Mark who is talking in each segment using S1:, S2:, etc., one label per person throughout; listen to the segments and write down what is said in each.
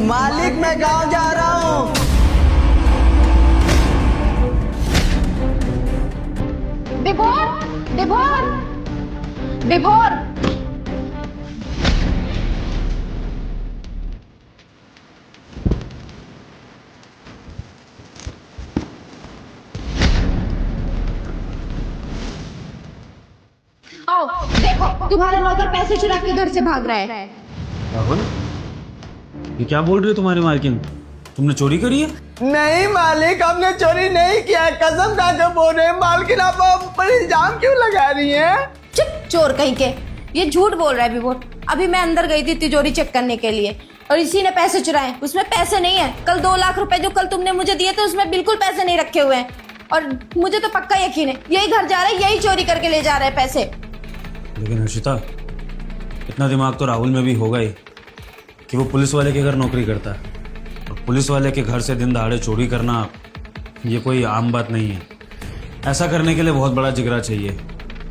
S1: मालिक मैं गांव जा रहा हूँ।
S2: विभोर, विभोर, विभोर। आओ, देखो तुम्हारा नौकर पैसे चुरा के घर से भाग रहा है।
S3: राहुल, ये क्या बोल रही हो तुम्हारी मालकिन? तुमने चोरी करी है?
S1: नहीं मालिक, हमने चोरी नहीं किया है, कसम खा के बोल रहे हैं। मालकिन आप पर इल्जाम क्यों लगा रही हैं?
S2: चुप, चोर कहीं के। ये झूठ बोल रहा है विभोर। अभी मैं अंदर गई थी तिजोरी चेक करने के लिए और इसी ने पैसे चुराए। उसमें पैसे नहीं है। कल 2 लाख रुपए जो कल तुमने मुझे दिए थे उसमें बिल्कुल पैसे नहीं रखे हुए हैं। और मुझे तो पक्का यकीन है यही घर जा रहा है, यही चोरी करके ले जा रहा है पैसे।
S3: लेकिन हर्षिता, इतना दिमाग तो राहुल में भी होगा ही कि वो पुलिस वाले के घर नौकरी करता है और पुलिस वाले के घर से दिन दहाड़े चोरी करना ये कोई आम बात नहीं है। ऐसा करने के लिए बहुत बड़ा जिगरा चाहिए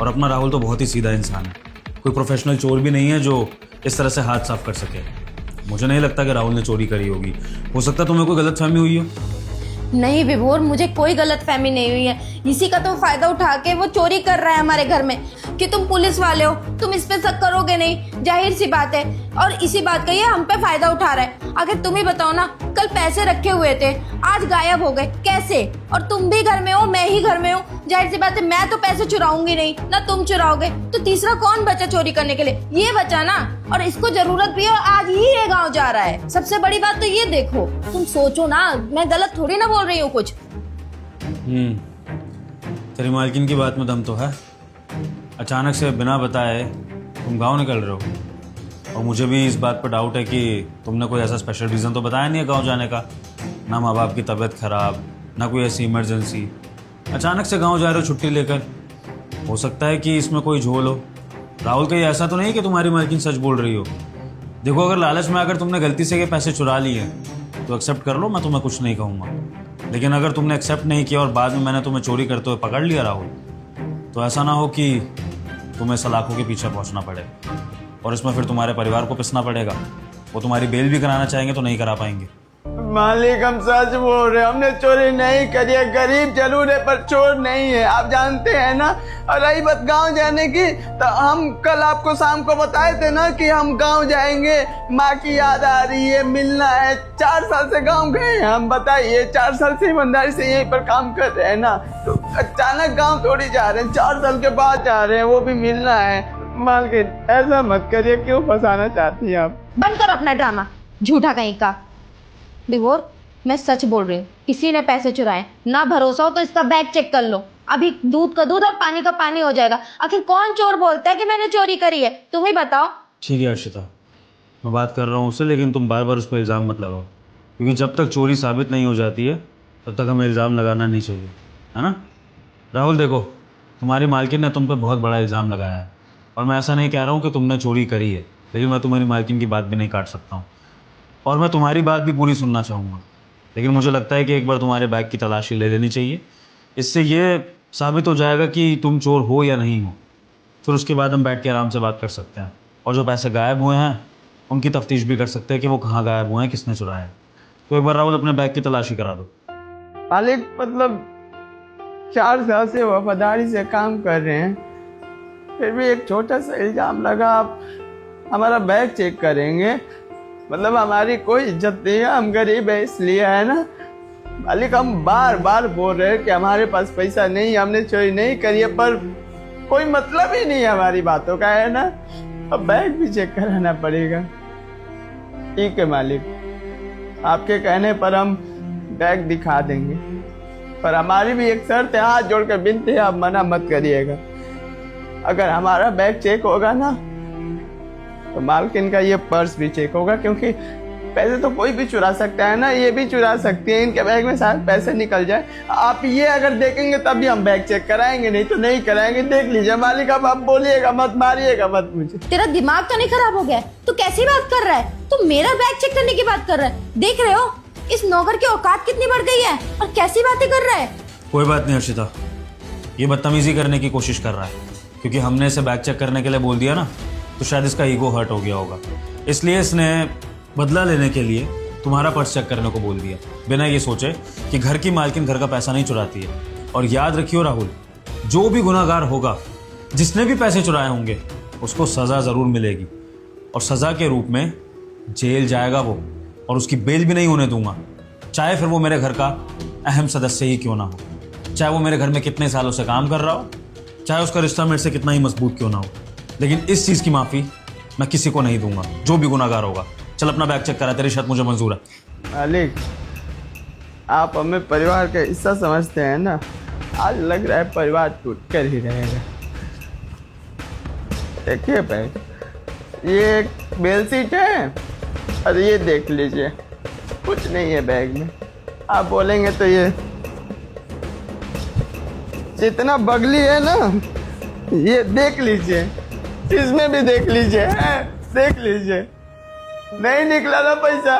S3: और अपना राहुल तो बहुत ही सीधा इंसान है। कोई प्रोफेशनल चोर भी नहीं है जो इस तरह से हाथ साफ कर सके। मुझे नहीं लगता कि राहुल ने चोरी करी होगी। हो सकता है तुम्हें कोई गलतफहमी हुई हो।
S2: नहीं विभोर, मुझे कोई गलतफहमी नहीं हुई है। इसी का तो फायदा उठा के वो चोरी कर रहा है हमारे घर में। कि तुम पुलिस वाले हो, तुम इस पे शक करोगे नहीं, जाहिर सी बात है। और इसी बात का ये हम पे फायदा उठा रहा है। आखिर तुम ही बताओ ना, कल पैसे रखे हुए थे, आज गायब हो गए, कैसे? और तुम भी घर में हो, मैं ही घर में हूँ, जाहिर सी बात है मैं तो पैसे चुराऊंगी नहीं, ना तुम चुराओगे, तो तीसरा कौन बचा चोरी करने के लिए? ये बचा ना। और इसको जरूरत भी है, आज ही ये गाँव जा रहा है। सबसे बड़ी बात तो ये देखो, तुम सोचो ना, मैं गलत थोड़ी ना बोल रही हूँ कुछ।
S3: तेरी मालकिन की बात में दम तो है। अचानक से बिना बताए तुम गांव निकल रहे हो और मुझे भी इस बात पर डाउट है कि तुमने कोई ऐसा स्पेशल रीज़न तो बताया नहीं है गांव जाने का। ना माँ बाप की तबीयत खराब, ना कोई ऐसी इमरजेंसी। अचानक से गांव जा रहे हो छुट्टी लेकर। हो सकता है कि इसमें कोई झोल हो। राहुल, कहीं ऐसा तो नहीं कि तुम्हारी मालकिन सच बोल रही हो? देखो, अगर लालच में अगर तुमने गलती से ये पैसे चुरा लिए हैं तो एक्सेप्ट कर लो, मैं तुम्हें कुछ नहीं कहूँगा। लेकिन अगर तुमने एक्सेप्ट नहीं किया और बाद में मैंने तुम्हें चोरी करते हुए पकड़ लिया राहुल, तो ऐसा ना हो कि तुम्हें सलाखों के पीछे पहुंचना पड़े और इसमें फिर तुम्हारे परिवार को पिसना पड़ेगा। वो तुम्हारी बेल भी कराना चाहेंगे तो नहीं करा पाएंगे।
S1: मालिक हम सच बोल रहे हैं, हमने चोरी नहीं करी है। गरीब जरूर है पर चोर नहीं है, आप जानते हैं ना। और रही बात गांव जाने की, तो हम कल आपको शाम को बताए थे ना कि हम गांव जाएंगे। माँ की याद आ रही है, मिलना है। 4 साल से गांव गए हैं हम, बताइए। 4 साल से ईमानदारी से यहीं पर काम कर रहे हैं ना, तो अचानक गाँव थोड़ी जा रहे हैं। 4 साल के बाद जा रहे हैं, वो भी मिलना है। मालकिन ऐसा मत करिए, क्यों फंसाना चाहती हैं आप?
S2: बंद करो अपना ड्रामा, झूठा कहीं का। विभोर, मैं सच बोल रही हूँ, किसी ने पैसे चुराए। ना भरोसा हो तो इसका बैग चेक कर लो। अभी दूध का दूध और पानी का पानी हो जाएगा। आखिर कौन चोर बोलता है कि मैंने चोरी करी है? तुम ही बताओ।
S3: ठीक है हर्षिता, मैं बात कर रहा हूँ उससे, लेकिन तुम बार बार उस पर इल्ज़ाम मत लगाओ, क्योंकि जब तक चोरी साबित नहीं हो जाती है तब तक हमें इल्ज़ाम लगाना नहीं चाहिए, है ना? राहुल देखो, तुम्हारी मालकिन ने तुम पर बहुत बड़ा इल्ज़ाम लगाया है और मैं ऐसा नहीं कह रहा हूँ कि तुमने चोरी करी है, लेकिन मैं तुम्हारी मालकिन की बात भी नहीं काट सकता हूँ और मैं तुम्हारी बात भी पूरी सुनना चाहूँगा। लेकिन मुझे लगता है कि एक बार तुम्हारे बैग की तलाशी ले लेनी चाहिए। इससे ये साबित हो जाएगा कि तुम चोर हो या नहीं हो। फिर उसके बाद हम बैठ के आराम से बात कर सकते हैं और जो पैसे गायब हुए हैं उनकी तफ्तीश भी कर सकते हैं कि वो कहाँ गायब हुए हैं, किसने चुराया है। तो एक बार राहुल अपने बैग की तलाशी करा दो।
S1: मालिक मतलब 4 साल से वफादारी से काम कर रहे हैं, फिर भी एक छोटा सा इल्जाम लगा, आप हमारा बैग चेक करेंगे? मतलब हमारी कोई इज्जत नहीं है, हम गरीब है इसलिए, है ना? मालिक हम बार बार बोल रहे हैं कि हमारे पास पैसा नहीं, हमने चोरी नहीं करी है, पर कोई मतलब ही नहीं है हमारी बातों का, है ना? अब बैग भी चेक कराना पड़ेगा। ठीक है मालिक, आपके कहने पर हम बैग दिखा देंगे, पर हमारी भी एक शर्त है, हाथ जोड़कर विनती है, आप मना मत करिएगा। अगर हमारा बैग चेक होगा ना तो मालकिन का ये पर्स भी चेक होगा, क्योंकि पैसे तो कोई भी चुरा सकता है ना, ये भी चुरा सकती है। इनके बैग में शायद पैसे निकल जाए। आप ये अगर देखेंगे तभी हम बैग चेक कराएंगे, नहीं तो नहीं कराएंगे। देख लीजिए मालिक, अब आप बोलिएगा मत, मारिएगा मत मुझे।
S2: तेरा दिमाग तो नहीं खराब हो गया? तू कैसी बात कर रहा है? तू मेरा बैग चेक करने की बात कर रहा है? देख रहे हो इस नौकर की औकात कितनी बढ़ गई है और कैसी बातें कर रहा है।
S3: कोई बात नहीं हर्षिता, ये बदतमीजी करने की कोशिश कर रहा है, क्योंकि हमने इसे बैग चेक करने के लिए बोल दिया ना, तो शायद इसका ईगो हर्ट हो गया होगा, इसलिए इसने बदला लेने के लिए तुम्हारा पर्स चेक करने को बोल दिया, बिना ये सोचे कि घर की मालकिन घर का पैसा नहीं चुराती है। और याद रखियो राहुल, जो भी गुनाहगार होगा, जिसने भी पैसे चुराए होंगे, उसको सज़ा ज़रूर मिलेगी, और सज़ा के रूप में जेल जाएगा वो, और उसकी बेल भी नहीं होने दूंगा, चाहे फिर वो मेरे घर का अहम सदस्य ही क्यों ना हो, चाहे वो मेरे घर में कितने सालों से काम कर रहा हो, चाहे उसका रिश्ता मेरे से कितना ही मजबूत क्यों ना हो। लेकिन इस चीज़ की माफ़ी मैं किसी को नहीं दूंगा, जो भी गुनाहगार होगा। चल अपना बैग चेक करा, तेरी शर्त मुझे मंजूर है।
S1: मालिक, आप हमें परिवार का हिस्सा समझते हैं ना, आज लग रहा है परिवार टूट कर ही रहेगा। देखिए बैग, ये एक बेल सीट है, और ये देख लीजिए, कुछ नहीं है बैग में। आप बोलेंगे तो ये जितना बगली है ना, ये देख लीजिए, इसमें भी देख लीजिए, देख लीजिए, नहीं निकला ना पैसा।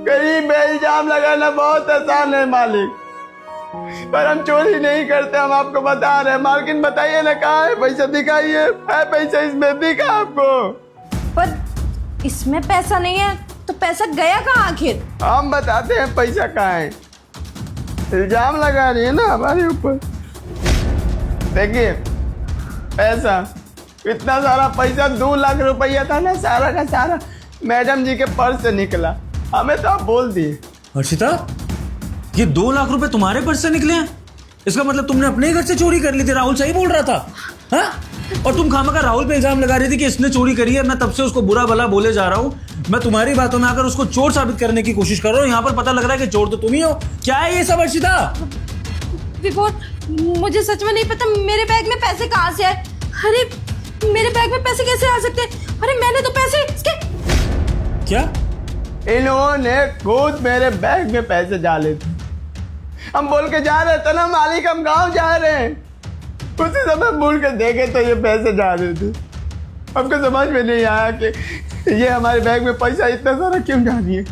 S1: कहीं पे इल्जाम लगाना बहुत आसान है मालिक, पर हम चोरी नहीं करते, हम आपको बता रहे हैं। मालकिन बताइए ना, कहाँ है पैसा, दिखाइए, है पैसा इसमें, दिखा आपको?
S2: पर इसमें पैसा नहीं है तो पैसा गया कहाँ आखिर?
S1: हम बताते हैं पैसा कहाँ है। इल्जाम लगा रही है ना हमारे ऊपर। देखिए पैसा, इतना सारा पैसा, 2 लाख रुपया था ना, सारा का सारा मैडम जी के पर्स से निकला। हमें तो आप बोल दिए।
S3: हर्षिता, ये 2 लाख रुपए तुम्हारे पर्स से निकले हैं? इसका मतलब तुमने अपने घर से चोरी कर ली थी। राहुल सही बोल रहा था, हाँ? और तुम खामखा राहुल पे इल्जाम लगा रही थी कि इसने चोरी करी है। मैं तब से उसको बुरा भला बोले जा रहा हूँ, मैं तुम्हारी बातों में आकर उसको चोर साबित करने की कोशिश कर रहा हूँ। यहाँ पर पता लग रहा है कि चोर तो तुम ही हो। क्या है ये सब हर्षिता?
S2: विभोर, मुझे सच में नहीं पता मेरे बैग में पैसे कहाँ से आए। अरे मेरे बैग में पैसे कैसे आ सकते हैं? अरे मैंने तो पैसे इसके...
S3: क्या?
S1: इन्होंने खुद मेरे बैग में पैसे डाले थे। हम बोल के जा रहे थे ना मालिक, हम गांव जा रहे हैं, उसी समय भूल के देखे तो ये पैसे जा रहे थे। हमको समझ में नहीं आया कि ये हमारे बैग में पैसा इतना सारा क्यों जा रही है।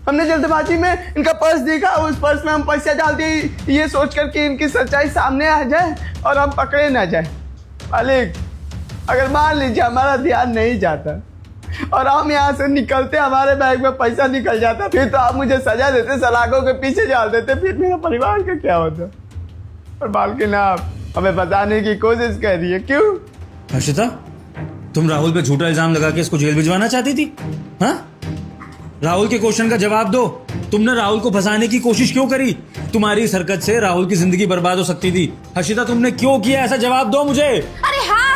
S1: हमने जल्दबाजी में इनका पर्स देखा, उस पर्स में हम पैसा डाल दिए, ये सोच कर कि इनकी सच्चाई सामने आ जाए और हम पकड़े ना जाए। मालिक, अगर मान लीजिए हमारा ध्यान नहीं जाता और हम यहाँ से निकलते, हमारे बैग में पैसा निकल जाता, फिर तो आप मुझे सजा देते, सलाखों के पीछे डाल देते, फिर मेरा परिवार का क्या होता। और मालकिन आप हमें बताने की कोशिश कर रही है, क्यों?
S3: हर्षिता, तुम राहुल पे झूठा इल्जाम लगा के इसको जेल भिजवाना चाहती थी, हाँ? राहुल के क्वेश्चन का जवाब दो। तुमने राहुल को फंसाने की कोशिश क्यों करी? तुम्हारी इस हरकत से राहुल की जिंदगी बर्बाद हो सकती थी। हर्षिता, तुमने क्यों किया ऐसा? जवाब दो मुझे।
S2: अरे हाँ,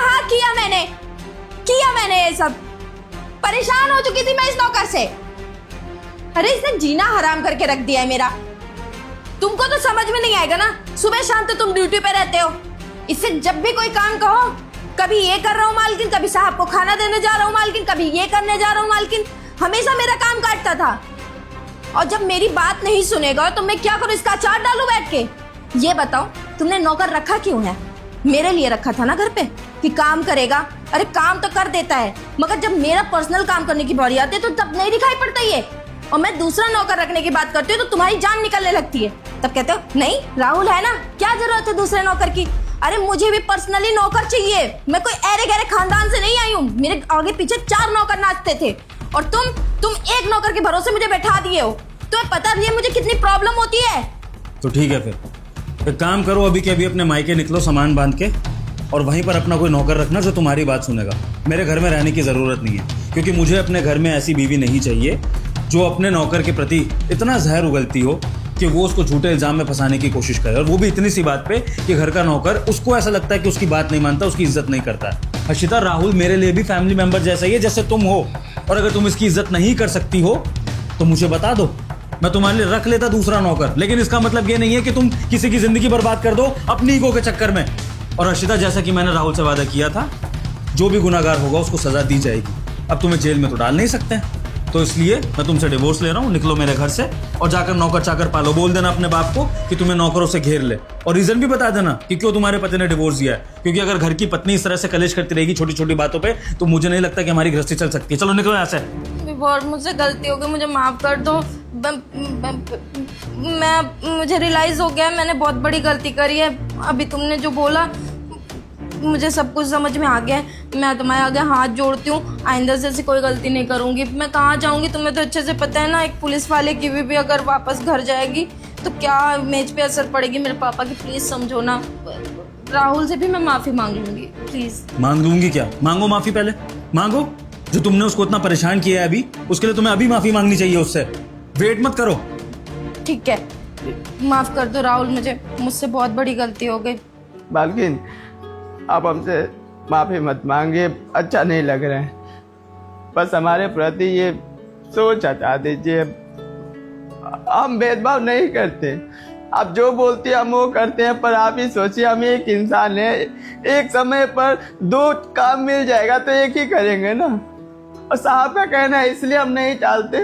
S2: किया मैंने ये सब। परेशान हो चुकी थी मैं इस नौकर से। अरे इसने जीना हराम करके रख दिया है मेरा। तुमको तो समझ में नहीं आएगा ना, सुबह शाम तो तुम ड्यूटी पे रहते हो। इससे जब भी कोई काम कहो, कभी ये कर रहा हूँ मालकिन, कभी साहब को खाना देने जा रहा हूँ मालकिन, कभी ये करने जा रहा हूँ मालकिन, हमेशा मेरा काम काटता था। और जब मेरी बात नहीं सुनेगा तो मैं क्या करूँ? इसका अचार डालू बैठ के? ये बताओ, तुमने नौकर रखा क्यों है? मेरे लिए रखा था ना घर पे कि काम करेगा। अरे काम तो कर देता है, मगर जब मेरा पर्सनल काम करने की बारी आती है तो तब नहीं दिखाई पड़ता ये। और मैं दूसरा नौकर रखने की बात करती हूँ तो तुम्हारी जान निकलने लगती है। तब कहते हो नहीं, राहुल है ना, क्या जरूरत है दूसरे नौकर की? अरे मुझे भी पर्सनली नौकर चाहिए। मैं कोई ऐरे गहरे खानदान से नहीं आई हूँ। मेरे आगे पीछे 4 नौकर नाचते थे और तुम एक नौकर के भरोसे मुझे बैठा दिए हो। तुम्हें पता भी है मुझे कितनी प्रॉब्लम होती है।
S3: तो ठीक है, फिर एक काम करो, अभी के अभी अपने मायके निकलो सामान बांध के, और वहीं पर अपना कोई नौकर रखना जो तुम्हारी बात सुनेगा। मेरे घर में रहने की ज़रूरत नहीं है, क्योंकि मुझे अपने घर में ऐसी बीवी नहीं चाहिए जो अपने नौकर के प्रति इतना जहर उगलती हो कि वो उसको झूठे इल्ज़ाम में फंसाने की कोशिश करे, और वो भी इतनी सी बात पे कि घर का नौकर उसको ऐसा लगता है कि उसकी बात नहीं मानता, उसकी इज्जत नहीं करता है। हर्षिता, राहुल मेरे लिए भी फैमिली मेंबर जैसा ही है जैसे तुम हो, और अगर तुम इसकी इज्जत नहीं कर सकती हो तो मुझे बता दो, मैं तुम्हारे लिए रख लेता दूसरा नौकर। लेकिन इसका मतलब ये नहीं है कि तुम किसी की जिंदगी बर्बाद कर दो अपनी ईगो के चक्कर में। और हर्षिता, जैसा कि मैंने राहुल से वादा किया था, जो भी गुनाहगार होगा उसको सजा दी जाएगी। अब तुम्हें जेल में तो डाल नहीं सकते, तो इसलिए मैं तुमसे डिवोर्स ले रहा हूँ। निकलो मेरे घर से और जाकर नौकर चाकर पालो। बोल देना अपने बाप को कि तुम्हें नौकरों से घेर ले, और रीजन भी बता देना कि क्यों तुम्हारे पति ने डिवोर्स दिया है। क्योंकि अगर घर की पत्नी इस तरह से कलेश करती रहेगी छोटी छोटी बातों पे, तो मुझे नहीं लगता कि हमारी गृहस्थी चल सकती है। चलो निकलो यहाँ से।
S2: विभोर, मुझसे गलती हो गई, मुझे माफ कर दो। मुझे रियलाइज हो गया मैंने बहुत बड़ी गलती करी है। अभी तुमने जो बोला मुझे सब कुछ समझ में आ गया है। मैं तुम्हारे आगे हाथ जोड़ती हूँ, आइंदा से ऐसी कोई गलती नहीं करूँगी। मैं कहाँ जाऊँगी तुम्हें तो अच्छे से पता है ना। एक पुलिस वाले की भी अगर वापस घर जाएगी तो क्या इमेज पे असर पड़ेगी मेरे पापा की। प्लीज़ समझो ना। राहुल से भी मैं माफ़ी मांग लूँगी, प्लीज़।
S3: मांग लूंगी क्या? मांगो माफी, पहले मांगो। जो तुमने उसको इतना परेशान किया है अभी, उसके लिए तुम्हें अभी माफी मांगनी चाहिए उससे। वेट मत करो।
S2: ठीक है, माफ़ कर दो राहुल, मुझसे बहुत बड़ी गलती हो गई।
S1: बालकिन, आप हमसे माफ़ी मत मांगिए, अच्छा नहीं लग रहा है। बस हमारे प्रति ये सोच हटा दीजिए। हम भेदभाव नहीं करते, आप जो बोलते हैं हम वो करते हैं। पर आप ही सोचिए, हम एक इंसान है, एक समय पर दो काम मिल जाएगा तो एक ही करेंगे ना। और साहब का कहना है इसलिए हम नहीं टालते,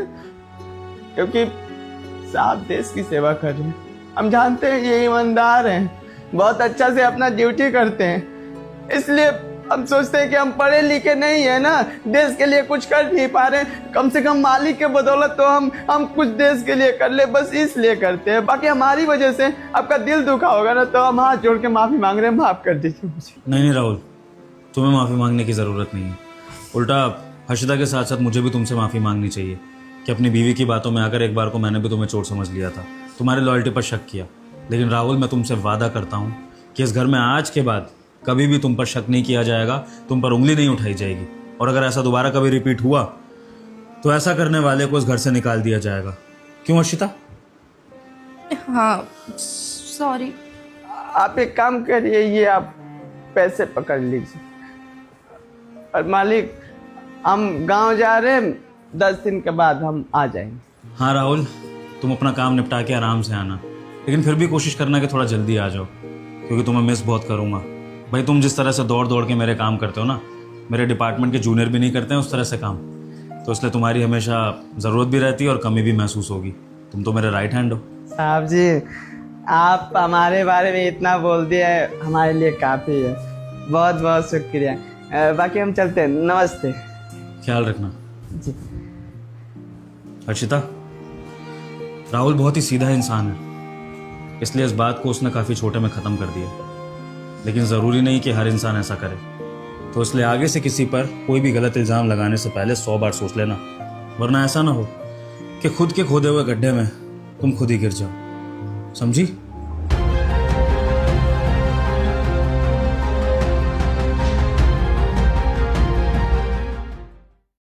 S1: क्योंकि साहब देश की सेवा कर रहे हैं। हम जानते हैं ये ईमानदार हैं, बहुत अच्छा से अपना ड्यूटी करते हैं। इसलिए हम सोचते हैं कि हम पढ़े लिखे नहीं है ना, देश के लिए कुछ कर नहीं पा रहे, कम से कम मालिक के बदौलत तो हम कुछ देश के लिए कर ले, बस इसलिए करते हैं। बाकी हमारी वजह से आपका दिल दुखा होगा ना, तो हम हाथ जोड़ के माफ़ी मांग रहे हैं, माफ़ कर दीजिए मुझे।
S3: नहीं राहुल, तुम्हें माफ़ी मांगने की ज़रूरत नहीं है। उल्टा हर्षिता के साथ साथ मुझे भी तुमसे माफ़ी मांगनी चाहिए कि अपनी बीवी की बातों में आकर एक बार को मैंने भी तुम्हें चोट समझ लिया था, तुम्हारी लॉयल्टी पर शक किया। लेकिन राहुल, मैं तुमसे वादा करता हूँ कि इस घर में आज के बाद कभी भी तुम पर शक नहीं किया जाएगा, तुम पर उंगली नहीं उठाई जाएगी। और अगर ऐसा दोबारा कभी रिपीट हुआ तो ऐसा करने वाले को इस घर से निकाल दिया जाएगा। क्यों हर्षिता?
S2: हाँ, सॉरी।
S1: आप एक काम करिए, ये आप पैसे पकड़ लीजिए। और मालिक, हम गांव जा रहे हैं, 10 दिन के बाद हम आ जाएंगे।
S3: हाँ राहुल, तुम अपना काम निपटा के आराम से आना, लेकिन फिर भी कोशिश करना कि थोड़ा जल्दी आ जाओ, क्योंकि तुम्हें मिस बहुत करूँगा। भाई, तुम जिस तरह से दौड़ दौड़ के मेरे काम करते हो ना, मेरे डिपार्टमेंट के जूनियर भी नहीं करते हैं उस तरह से काम। तो इसलिए तुम्हारी हमेशा ज़रूरत भी रहती है और कमी भी महसूस होगी। तुम तो मेरे राइट हैंड हो।
S1: साहब जी, आप हमारे बारे में इतना बोल दिया है, हमारे लिए काफ़ी है। बहुत बहुत शुक्रिया। बाकी हम चलते हैं, नमस्ते।
S3: ख्याल रखना
S1: जी।
S3: हर्षिता, राहुल बहुत ही सीधा इंसान है, इसलिए इस बात को उसने काफ़ी छोटे में ख़त्म कर दिया। लेकिन ज़रूरी नहीं कि हर इंसान ऐसा करे, तो इसलिए आगे से किसी पर कोई भी गलत इल्ज़ाम लगाने से पहले 100 बार सोच लेना, वरना ऐसा ना हो कि खुद के खोदे हुए गड्ढे में तुम खुद ही गिर जाओ। समझी?